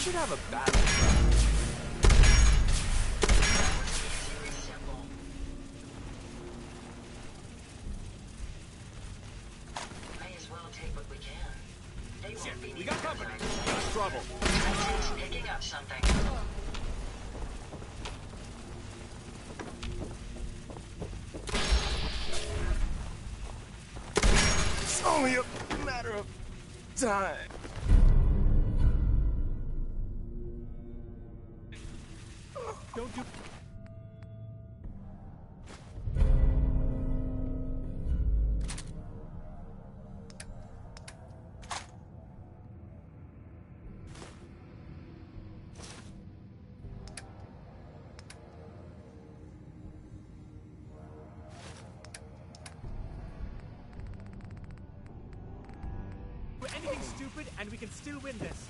should have a battle cry. May as well take what we can. They won't be We got company. trouble. Picking up something. It's only a matter of time. Don't you... anything stupid and we can still win this.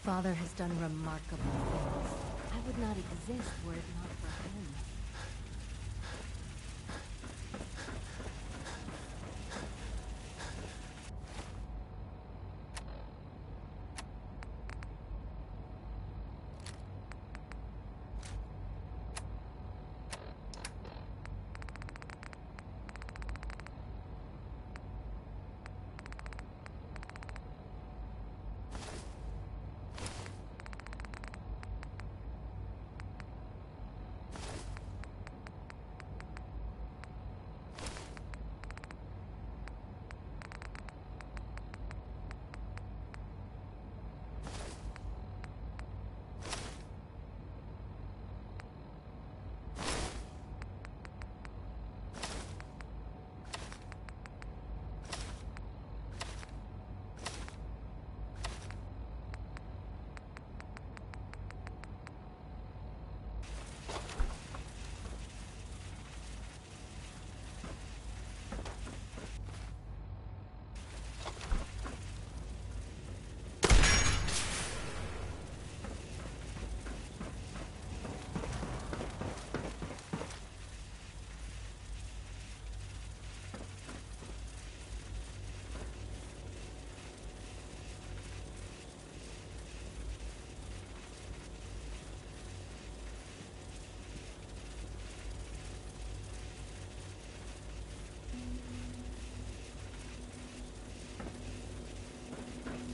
Father has done remarkable things. I would not exist were it not for him.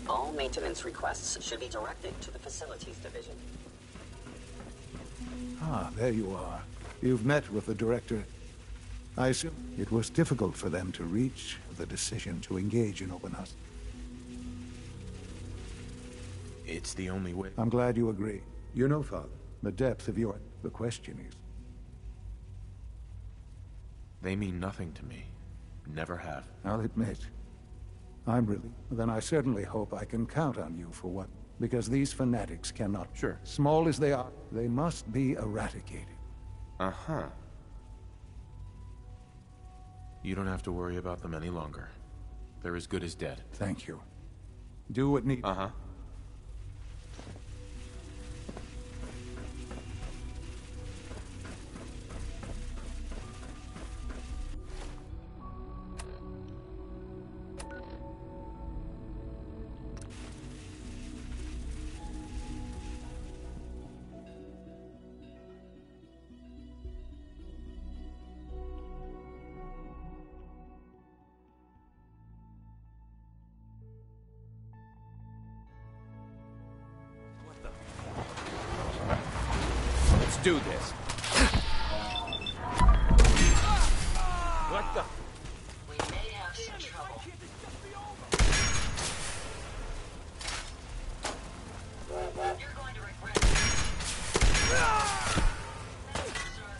All maintenance requests should be directed to the Facilities Division. Ah, there you are. You've met with the director. I assume it was difficult for them to reach the decision to engage in open house. It's the only way. I'm glad you agree. You know, Father, the depth of your... The question is... They mean nothing to me. Never have. I'll admit, I'm really... Then I certainly hope I can count on you for what... Because these fanatics cannot... Sure. Small as they are, they must be eradicated. Uh-huh. You don't have to worry about them any longer. They're as good as dead. Thank you. Do what need... Uh-huh. Let's do this. What the? We may have some trouble. You're going to regret it. Thank you, sir.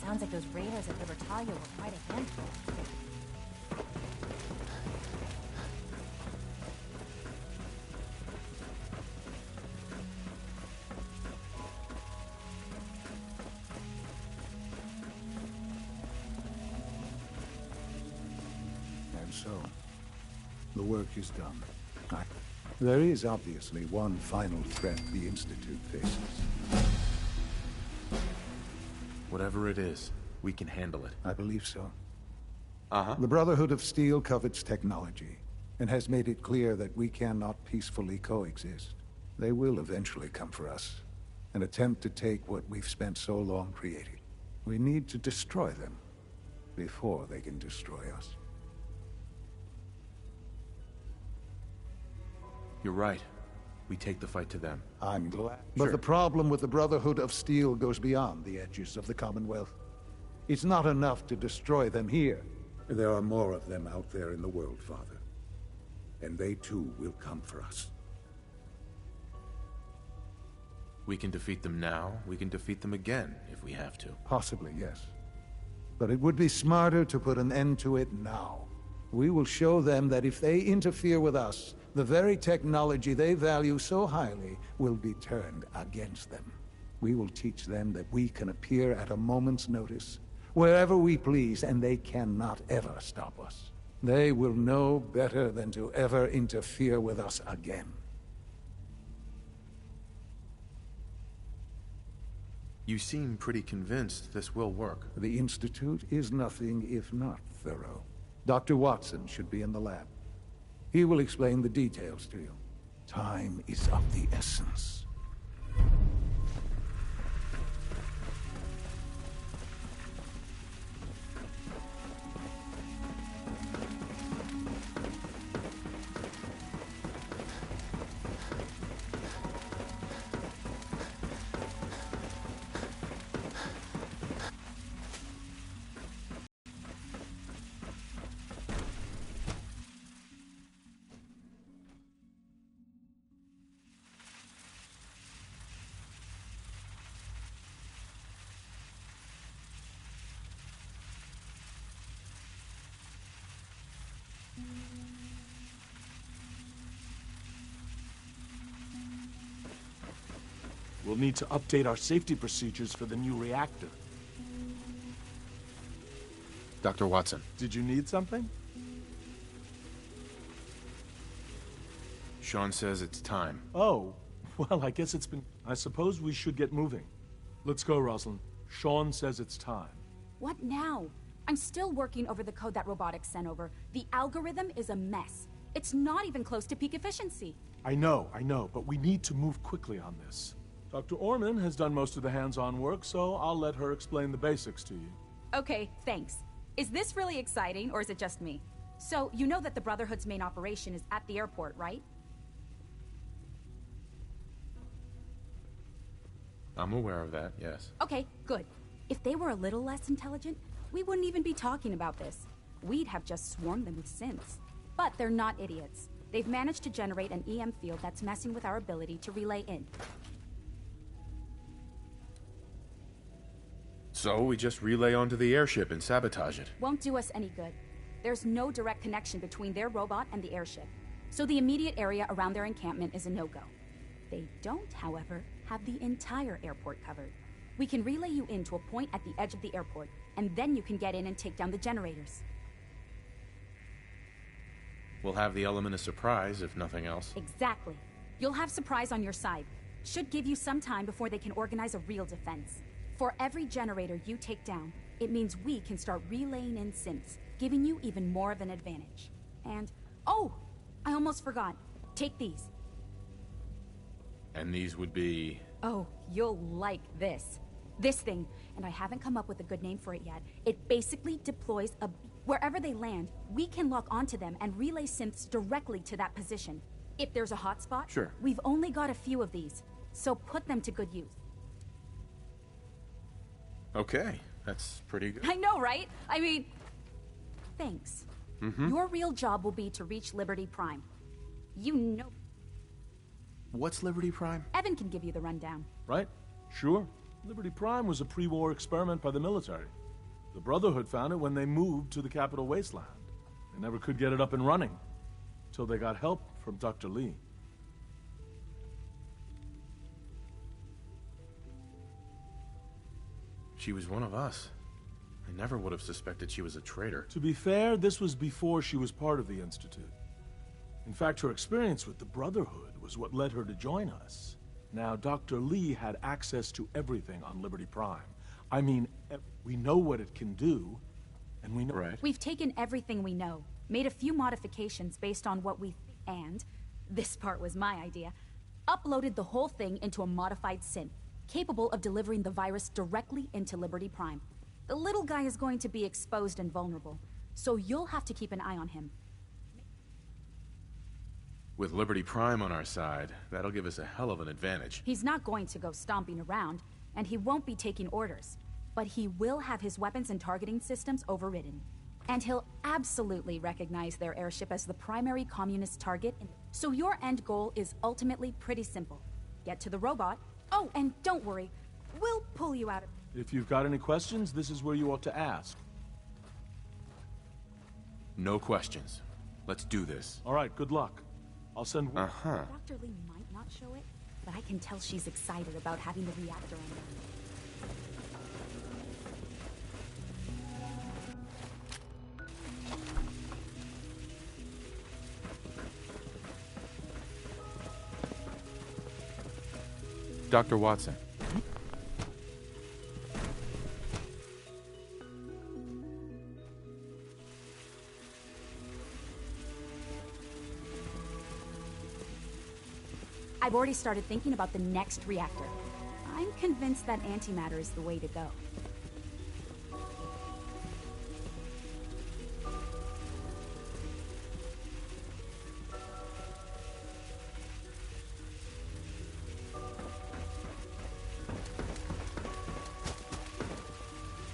Sounds like those raiders at Libertalia were quite a handful. And so, the work is done. There is obviously one final threat the Institute faces. Whatever it is, we can handle it. I believe so. Uh-huh. The Brotherhood of Steel covets technology, and has made it clear that we cannot peacefully coexist. They will eventually come for us, and attempt to take what we've spent so long creating. We need to destroy them, before they can destroy us. You're right. We take the fight to them. I'm glad. Sure. But the problem with the Brotherhood of Steel goes beyond the edges of the Commonwealth. It's not enough to destroy them here. There are more of them out there in the world, Father. And they too will come for us. We can defeat them now, we can defeat them again, if we have to. Possibly, yes. But it would be smarter to put an end to it now. We will show them that if they interfere with us, the very technology they value so highly will be turned against them. We will teach them that we can appear at a moment's notice, wherever we please, and they cannot ever stop us. They will know better than to ever interfere with us again. You seem pretty convinced this will work. The Institute is nothing if not thorough. Dr. Watson should be in the lab. He will explain the details to you. Time is of the essence. We'll need to update our safety procedures for the new reactor. Dr. Watson. Did you need something? Sean says it's time. Oh, well, I guess it's been... I suppose we should get moving. Let's go, Rosalind. Sean says it's time. What now? I'm still working over the code that robotics sent over. The algorithm is a mess. It's not even close to peak efficiency. I know, but we need to move quickly on this. Dr. Orman has done most of the hands-on work, so I'll let her explain the basics to you. Okay, thanks. Is this really exciting, or is it just me? So, you know that the Brotherhood's main operation is at the airport, right? I'm aware of that, yes. Okay, good. If they were a little less intelligent, we wouldn't even be talking about this. We'd have just swarmed them with synths. But they're not idiots. They've managed to generate an EM field that's messing with our ability to relay in. So we just relay onto the airship and sabotage it. Won't do us any good. There's no direct connection between their robot and the airship, so the immediate area around their encampment is a no-go. They don't, however, have the entire airport covered. We can relay you in to a point at the edge of the airport, and then you can get in and take down the generators. We'll have the element of surprise, if nothing else. Exactly. You'll have surprise on your side. Should give you some time before they can organize a real defense. For every generator you take down, it means we can start relaying in synths, giving you even more of an advantage. And, oh, I almost forgot. Take these. And these would be... Oh, you'll like this. This thing, and I haven't come up with a good name for it yet, it basically deploys a... Wherever they land, we can lock onto them and relay synths directly to that position. If there's a hotspot, Sure. We've only got a few of these, so put them to good use. Okay, that's pretty good. I know, right? I mean, thanks. Your real job will be to reach Liberty Prime. You know... What's Liberty Prime? Evan can give you the rundown. Right? Sure. Liberty Prime was a pre-war experiment by the military. The Brotherhood found it when they moved to the Capital Wasteland. They never could get it up and running, until they got help from Dr. Lee. She was one of us. I never would have suspected she was a traitor. To be fair, this was before she was part of the Institute. In fact, her experience with the Brotherhood was what led her to join us. Now, Dr. Lee had access to everything on Liberty Prime. I mean, we know what it can do, and we know... Right. We've taken everything we know, made a few modifications based on what we... And, this part was my idea, uploaded the whole thing into a modified synth, capable of delivering the virus directly into Liberty Prime. The little guy is going to be exposed and vulnerable, so you'll have to keep an eye on him. With Liberty Prime on our side, that'll give us a hell of an advantage. He's not going to go stomping around, and he won't be taking orders. But he will have his weapons and targeting systems overridden. And he'll absolutely recognize their airship as the primary communist target. So your end goal is ultimately pretty simple. Get to the robot. Oh, and don't worry. We'll pull you out of... If you've got any questions, this is where you ought to ask. No questions. Let's do this. All right, good luck. I'll send... Uh-huh. Dr. Lee might not show it, but I can tell she's excited about having the reactor on there. Dr. Watson. I've already started thinking about the next reactor. I'm convinced that antimatter is the way to go.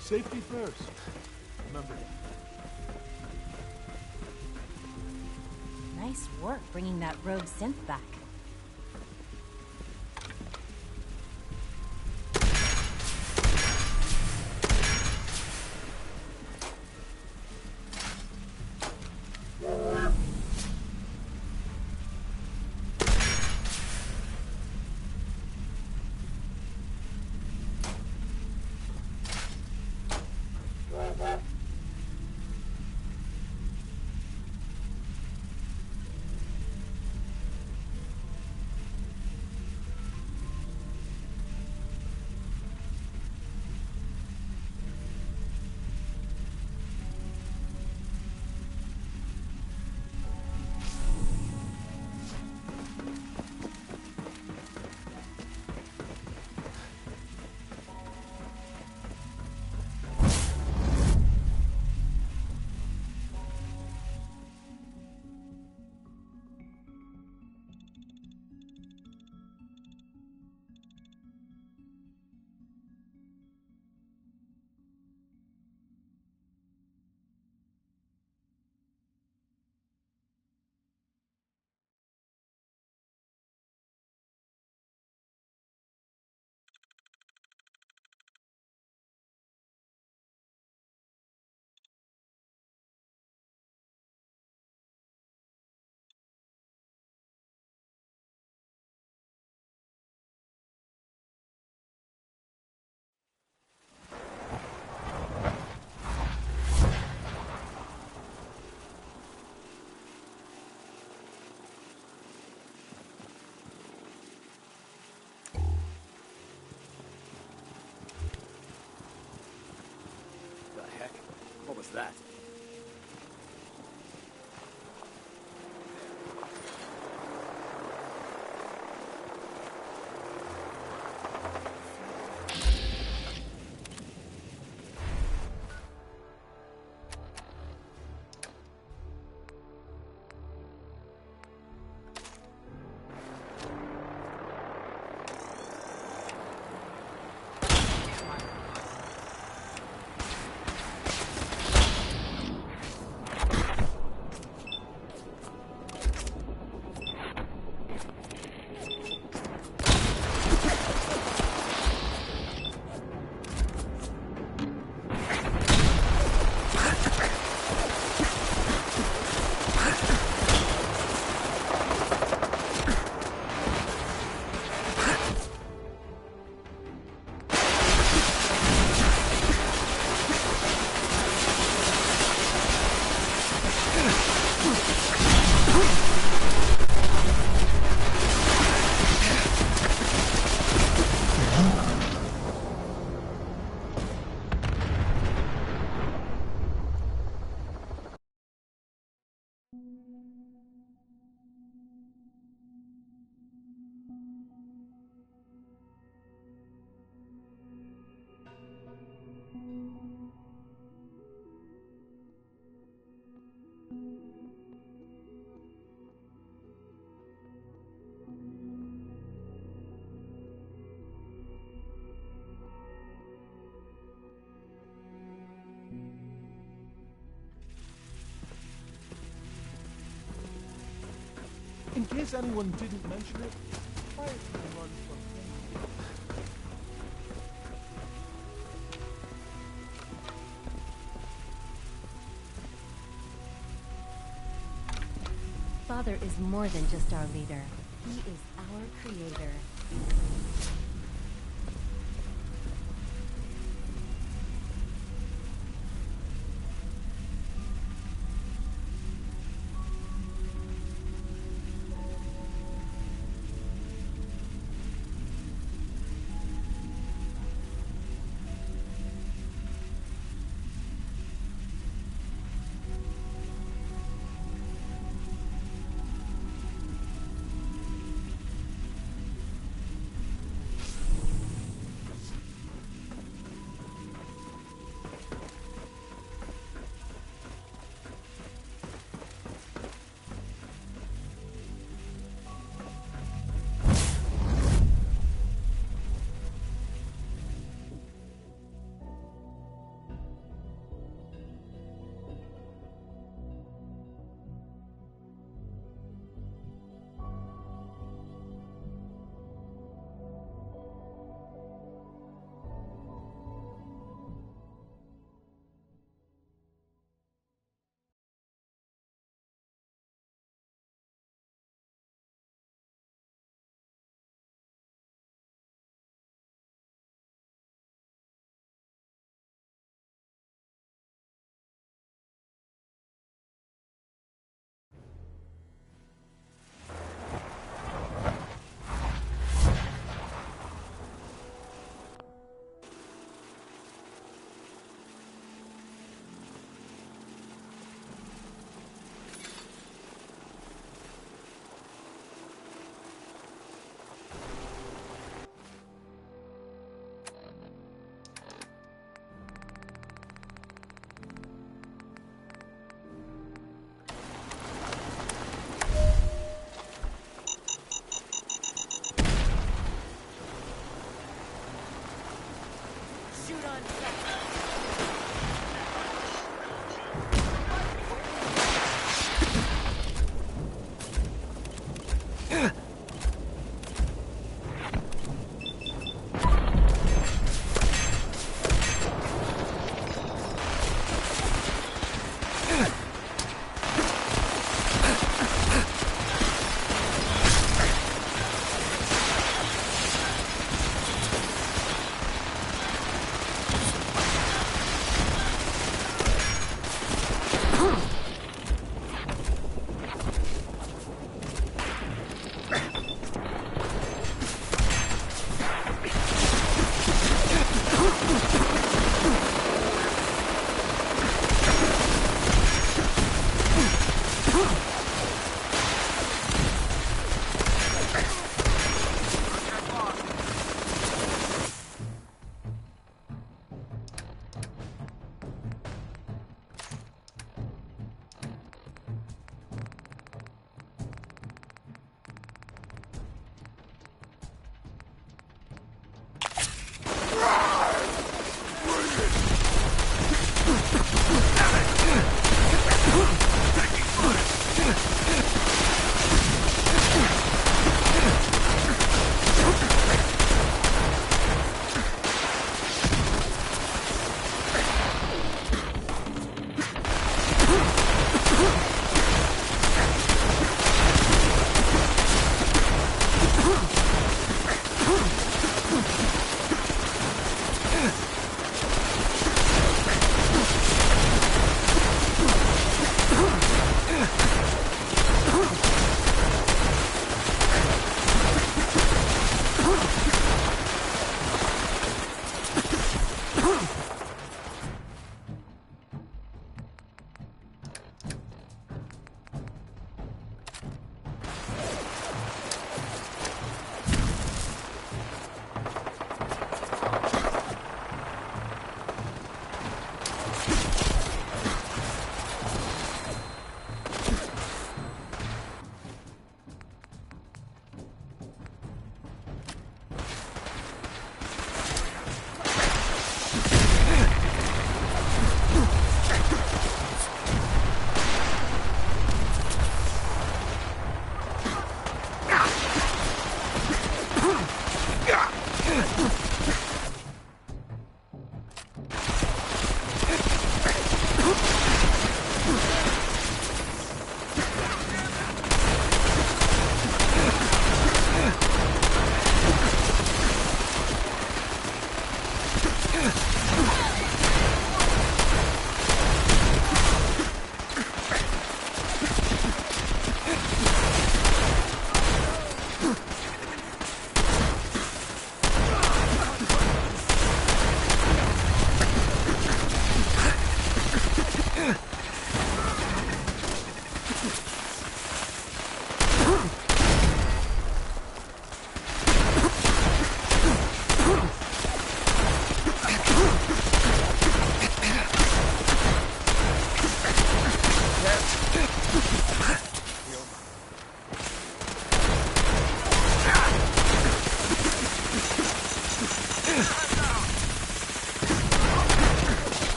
Safety first. Remember. Nice work bringing that rogue synth back. case anyone didn't mention it, quietly run from him. Father is more than just our leader. He is our creator.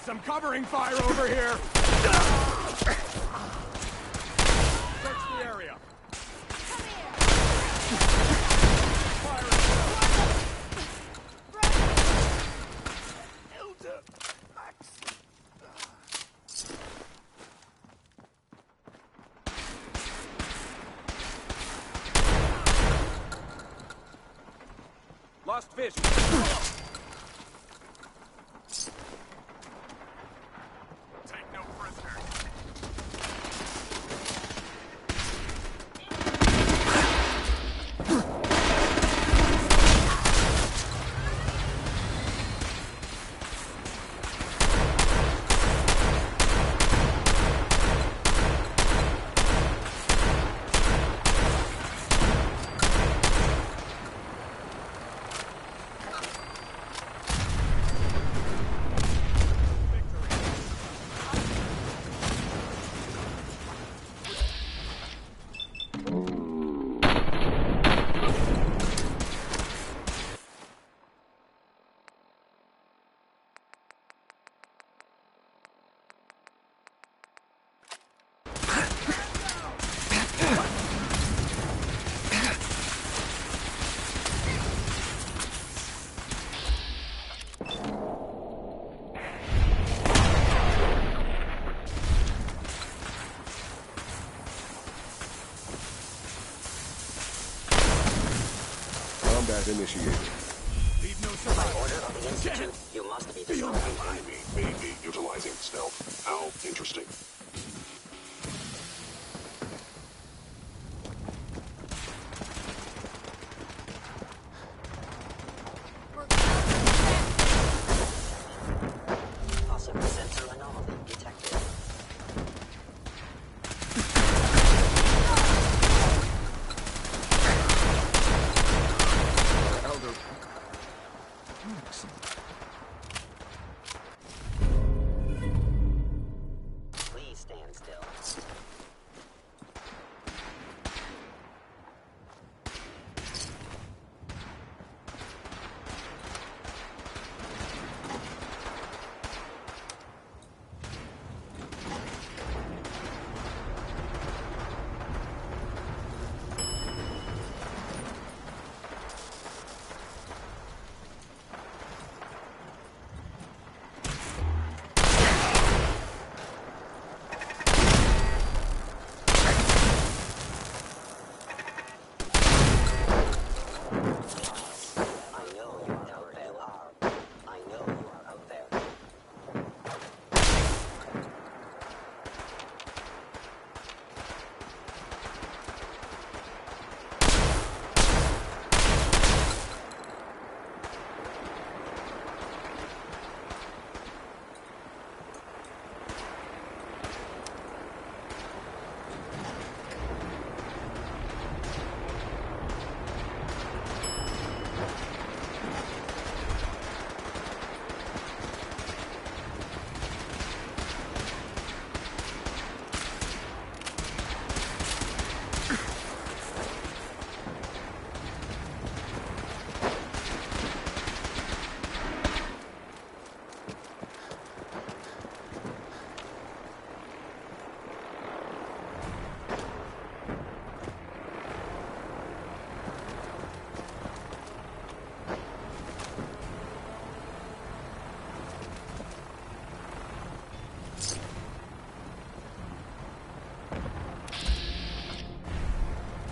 some covering fire over here! Search the area. Lost fish. Take no prisoners. Combat initiated. Leave no survivors. By order of the Institute, you must be destroyed. I may be utilizing stealth. How interesting. Possible sensor anomaly detected. Elder. Please stand still. I know you are out there. I know you are out there.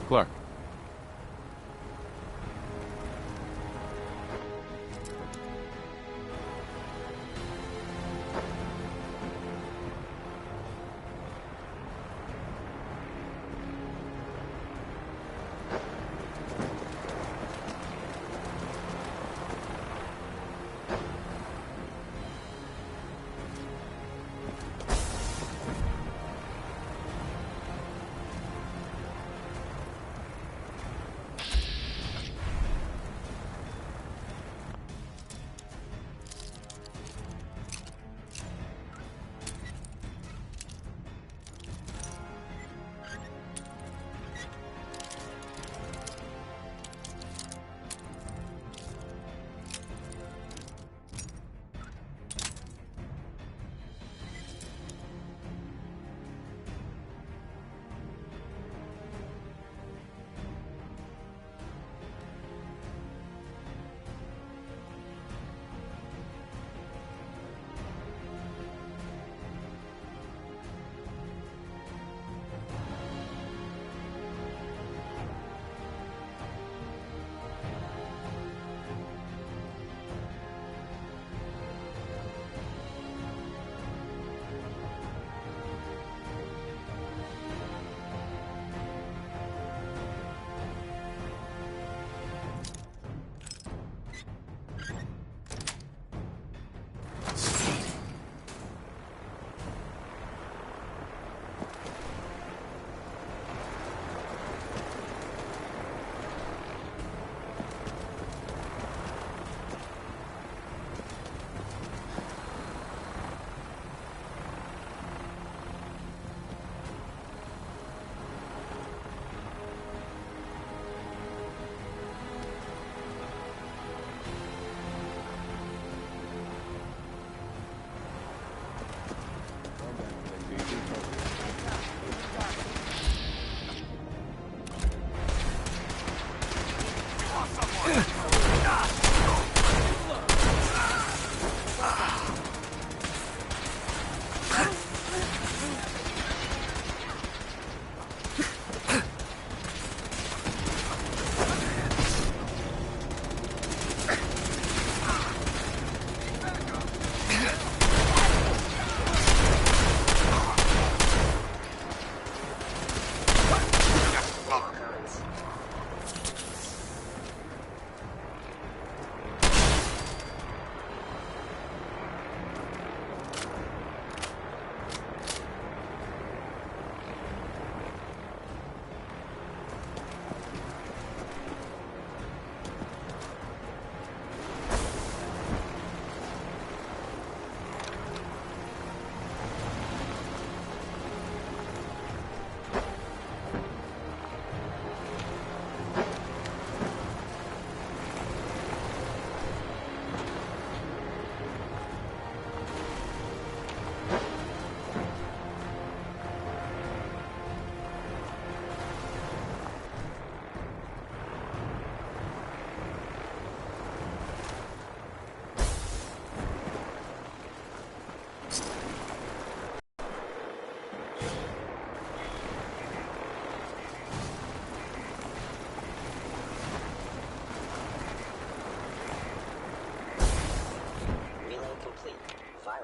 Clark.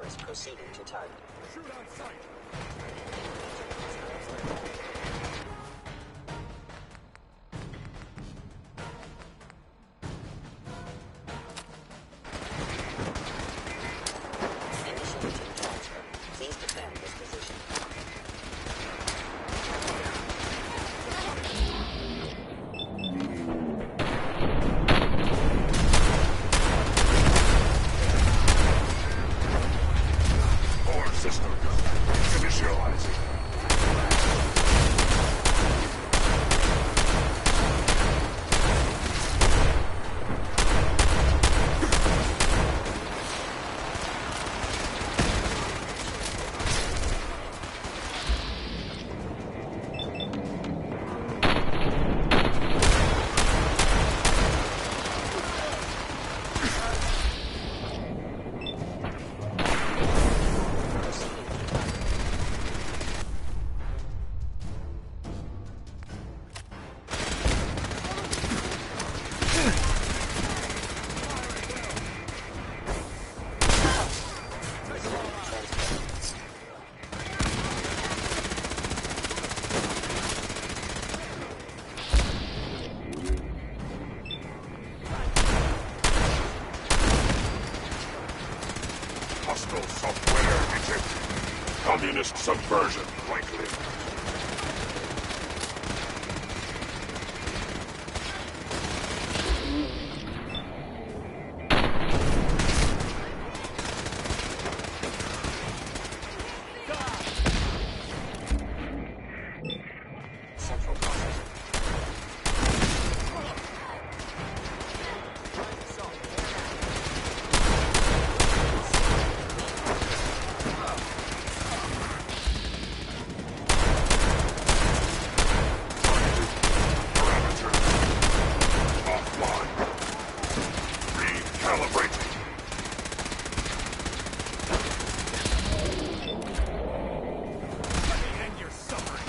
Polaris proceeding to target. Shoot on sight. Initiating transfer. Please defend this position. Core system. Initializing. Hostile software detected. Communist subversion likely. Central processing. Parameter. Offline. Recalibrating. End your suffering.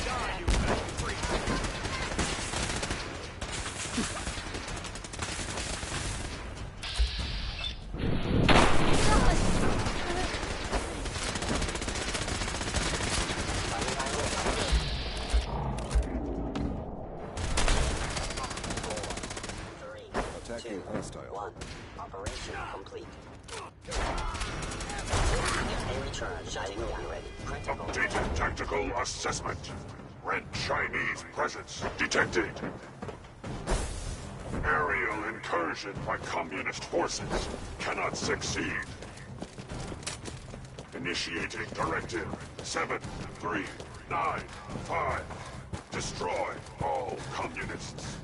Die, you metal freak. Attacking hostile. 1. Operation complete. Enemy charge shining gun ready. Critical. Updated tactical assessment. Red Chinese presence detected. Aerial incursion by communist forces cannot succeed. Initiating directive 7395. Destroy all communists.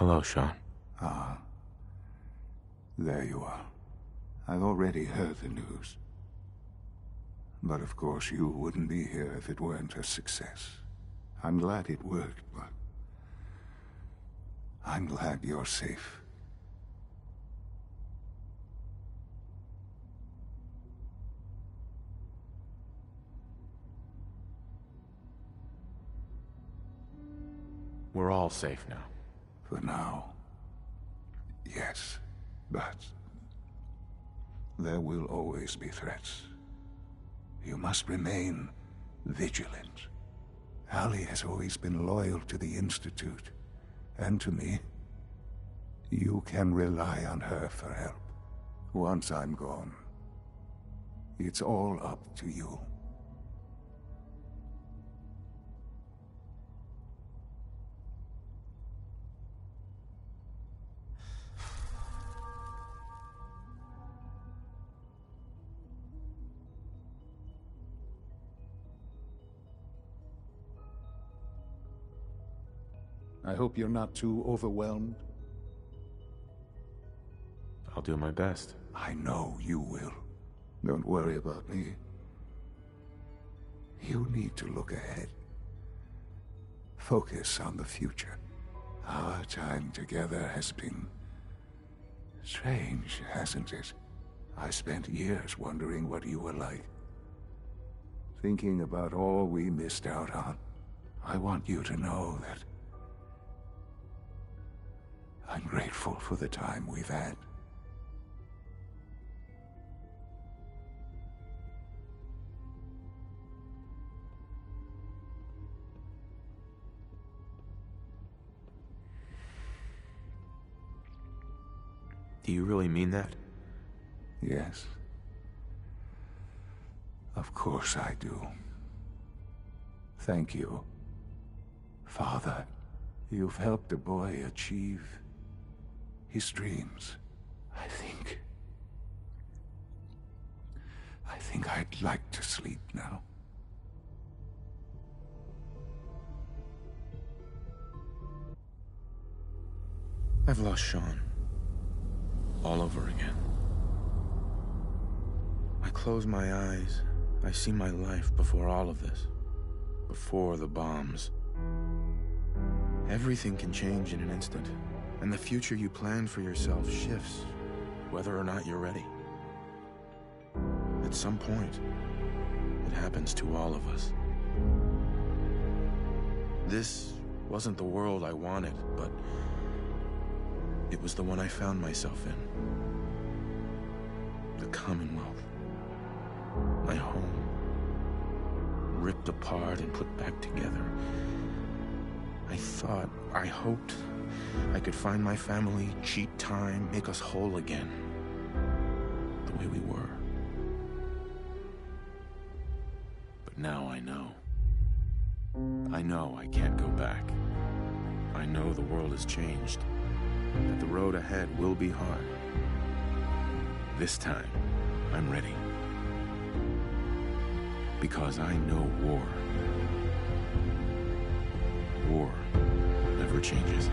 Hello, Sean. Ah. There you are. I've already heard the news. But of course you wouldn't be here if it weren't a success. I'm glad it worked, but I'm glad you're safe. We're all safe now. For now. Yes, but there will always be threats. You must remain vigilant. Allie has always been loyal to the Institute, and to me. You can rely on her for help. Once I'm gone, it's all up to you. I hope you're not too overwhelmed. I'll do my best. I know you will. Don't worry about me. You need to look ahead. Focus on the future. Our time together has been strange, hasn't it? I spent years wondering what you were like. Thinking about all we missed out on. I want you to know that I'm grateful for the time we've had. Do you really mean that? Yes. Of course I do. Thank you, Father. You've helped a boy achieve his dreams. I think I'd like to sleep now. I've lost Sean. All over again. I close my eyes. I see my life before all of this. Before the bombs. Everything can change in an instant. And the future you plan for yourself shifts, whether or not you're ready. At some point, it happens to all of us. This wasn't the world I wanted, but it was the one I found myself in. The Commonwealth. My home. Ripped apart and put back together. I hoped I could find my family, cheat time, make us whole again. The way we were. But now I know. I know I can't go back. I know the world has changed. That the road ahead will be hard. This time, I'm ready. Because I know war. War never changes.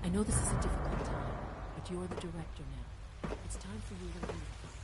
I know this is a difficult time, but you're the director now. It's time for you to leave.